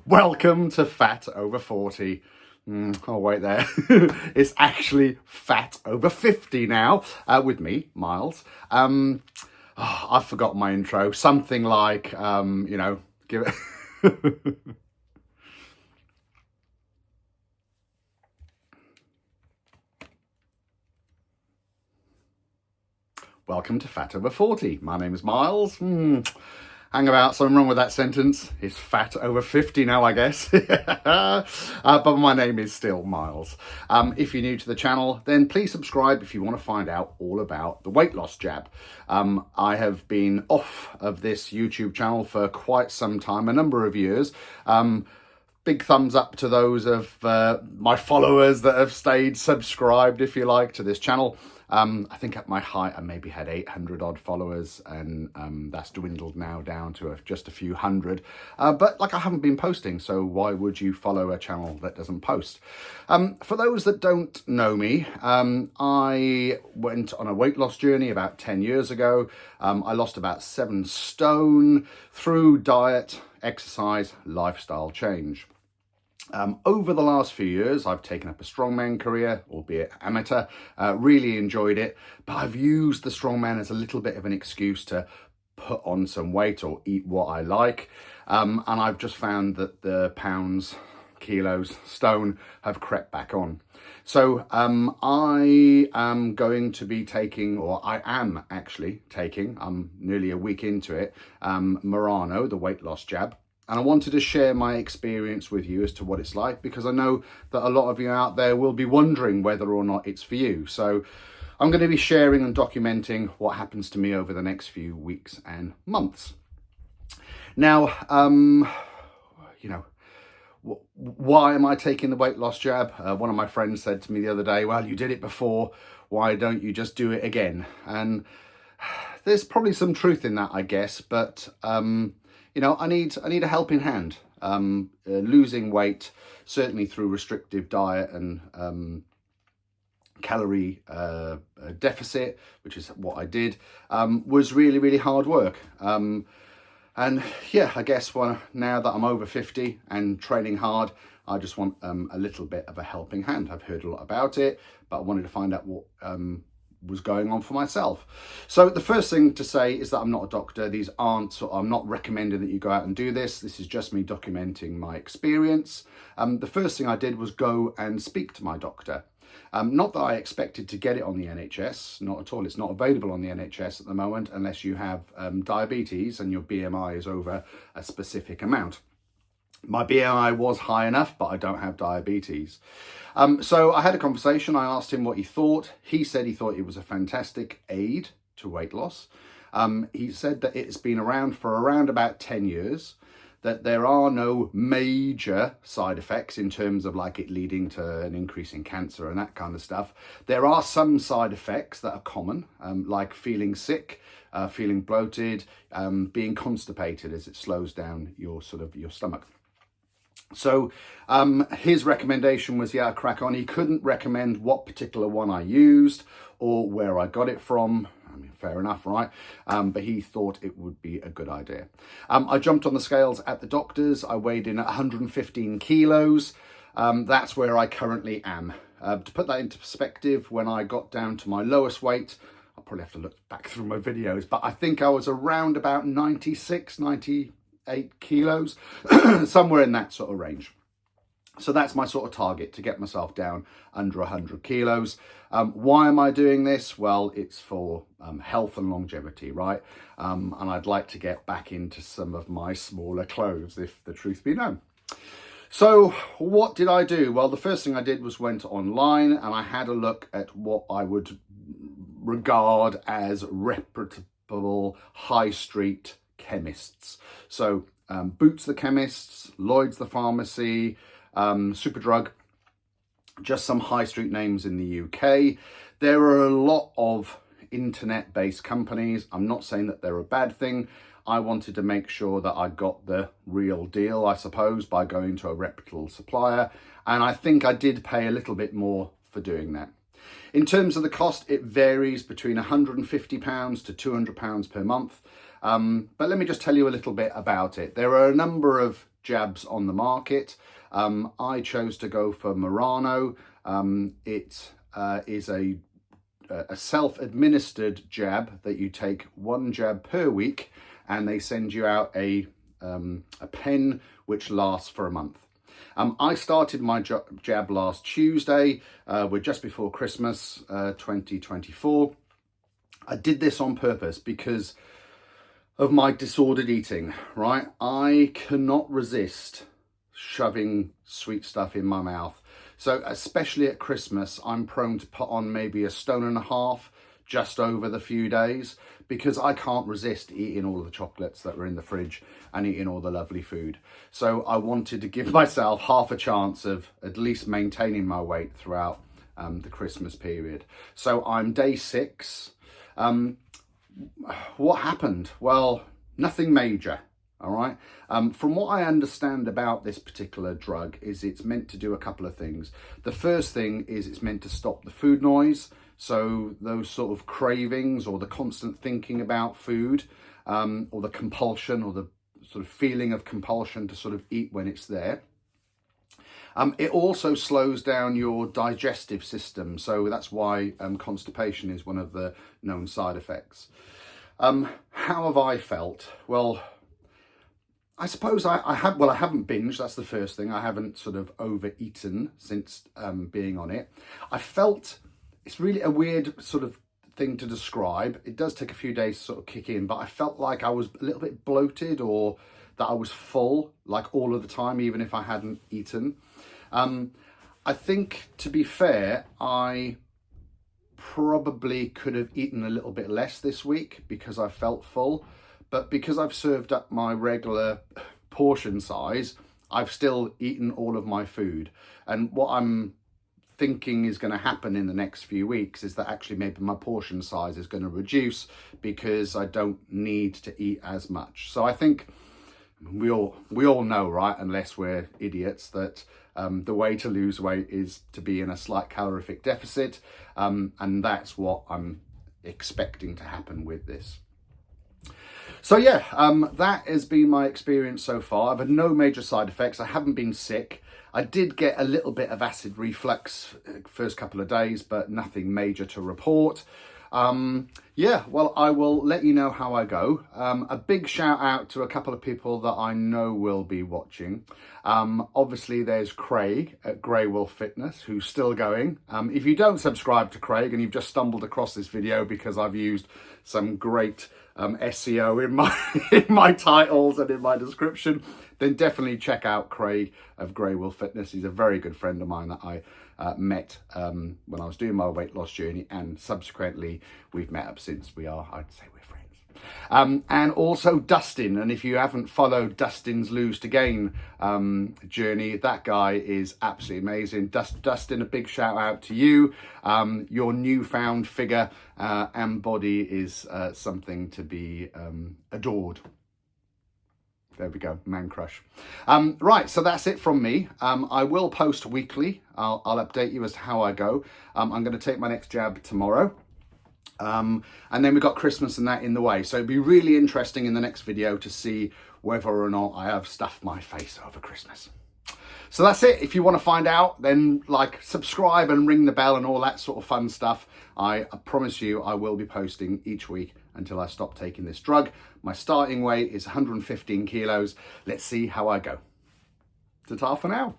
Welcome to Fat Over 40. Oh, wait there. It's actually Fat Over 50 now, with me, Miles. I've forgotten my intro. Something like, give it... Welcome to Fat Over 40. My name is Miles. Hang about, something wrong with that sentence. It's Fat Over 50 now, I guess. But my name is still Miles. If you're new to the channel, then please subscribe if you want to find out all about the weight loss jab. I have been off of this YouTube channel for quite some time, a number of years. Big thumbs up to those of my followers that have stayed subscribed, if you like, to this channel. I think at my height, I maybe had 800 odd followers, and that's dwindled now down to just a few hundred. But I haven't been posting, so why would you follow a channel that doesn't post? For those that don't know me, I went on a weight loss journey about 10 years ago. I lost about 7 stone through diet, exercise, lifestyle change. Over the last few years, I've taken up a strongman career, albeit amateur, really enjoyed it, but I've used the strongman as a little bit of an excuse to put on some weight or eat what I like. And I've just found that the pounds, kilos, stone have crept back on. So I am going to be taking, or I am actually taking, I'm nearly a week into it, Mounjaro, the weight loss jab. And I wanted to share my experience with you as to what it's like, because I know that a lot of you out there will be wondering whether or not it's for you. So I'm going to be sharing and documenting what happens to me over the next few weeks and months. Now, why am I taking the weight loss jab? One of my friends said to me the other day, well, you did it before, why don't you just do it again? And there's probably some truth in that, I guess, but I need a helping hand. Losing weight, certainly through restrictive diet and calorie deficit, which is what I did, was really, really hard work. And yeah, I guess now that I'm over 50 and training hard, I just want a little bit of a helping hand. I've heard a lot about it, but I wanted to find out what was going on for myself. So the first thing to say is that I'm not a doctor. I'm not recommending that you go out and do this. This is just me documenting my experience. The first thing I did was go and speak to my doctor. Not that I expected to get it on the NHS, not at all. It's not available on the NHS at the moment unless you have diabetes and your BMI is over a specific amount. My BMI was high enough, but I don't have diabetes. So I had a conversation. I asked him what he thought. He said he thought it was a fantastic aid to weight loss. He said that it's been around for around about 10 years, that there are no major side effects in terms of it leading to an increase in cancer and that kind of stuff. There are some side effects that are common, like feeling sick, feeling bloated, being constipated as it slows down your stomach. So his recommendation was, yeah, crack on. He couldn't recommend what particular one I used or where I got it from. I mean, fair enough, right? But he thought it would be a good idea. I jumped on the scales at the doctor's. I weighed in at 115 kilos. That's where I currently am. To put that into perspective, when I got down to my lowest weight, I'll probably have to look back through my videos, but I think I was around about 98 kilos, somewhere in that sort of range. So that's my sort of target, to get myself down under 100 kilos. Why am I doing this? Well, it's for health and longevity, right? And I'd like to get back into some of my smaller clothes, if the truth be known. So what did I do? Well, the first thing I did was went online and I had a look at what I would regard as reputable high street chemists. So Boots the chemists, Lloyd's the pharmacy, Superdrug, just some high street names in the UK. There are a lot of internet-based companies. I'm not saying that they're a bad thing. I wanted to make sure that I got the real deal, I suppose, by going to a reputable supplier. And I think I did pay a little bit more for doing that. In terms of the cost, it varies between £150 to £200 per month. But let me just tell you a little bit about it. There are a number of jabs on the market. I chose to go for Mounjaro. It is a self-administered jab that you take one jab per week, and they send you out a pen which lasts for a month. I started my jab last Tuesday. We're just before Christmas 2024. I did this on purpose because of my disordered eating, right? I cannot resist shoving sweet stuff in my mouth. So especially at Christmas, I'm prone to put on maybe a stone and a half just over the few days, because I can't resist eating all of the chocolates that were in the fridge and eating all the lovely food. So I wanted to give myself half a chance of at least maintaining my weight throughout the Christmas period. So I'm day 6. What happened? Well, nothing major. All right. From what I understand about this particular drug is it's meant to do a couple of things. The first thing is it's meant to stop the food noise. So those sort of cravings or the constant thinking about food, or the compulsion or the sort of feeling of compulsion to sort of eat when it's there. It also slows down your digestive system. So that's why constipation is one of the known side effects. How have I felt? Well, I suppose I haven't binged. That's the first thing. I haven't sort of overeaten since being on it. I felt, it's really a weird sort of thing to describe. It does take a few days to sort of kick in, but I felt like I was a little bit bloated, or that I was full like all of the time, even if I hadn't eaten. I think, to be fair, I probably could have eaten a little bit less this week because I felt full. But because I've served up my regular portion size, I've still eaten all of my food. And what I'm thinking is going to happen in the next few weeks is that actually maybe my portion size is going to reduce because I don't need to eat as much. So I think we all know, right, unless we're idiots, that the way to lose weight is to be in a slight calorific deficit. And that's what I'm expecting to happen with this. So yeah, that has been my experience so far. I've had no major side effects. I haven't been sick. I did get a little bit of acid reflux first couple of days, but nothing major to report. Yeah, well, I will let you know how I go. A big shout out to a couple of people that I know will be watching. Obviously, there's Craig at Grey Wolf Fitness, who's still going. If you don't subscribe to Craig and you've just stumbled across this video because I've used some great SEO in my titles and in my description, then definitely check out Craig of Grey Wolf Fitness. He's a very good friend of mine that I met when I was doing my weight loss journey, and subsequently we've met up since. I'd say we're friends. And also Dustin, and if you haven't followed Dustin's Lose to Gain journey, that guy is absolutely amazing. Dustin, a big shout out to you. Your newfound figure and body is something to be adored. There we go, man crush. Right, so that's it from me. I will post weekly. I'll update you as to how I go. I'm going to take my next jab tomorrow. And then we've got Christmas and that in the way. So it'd be really interesting in the next video to see whether or not I have stuffed my face over Christmas. So that's it. If you want to find out, then subscribe and ring the bell and all that sort of fun stuff. I promise you I will be posting each week until I stop taking this drug. My starting weight is 115 kilos. Let's see how I go. Ta-ta for now.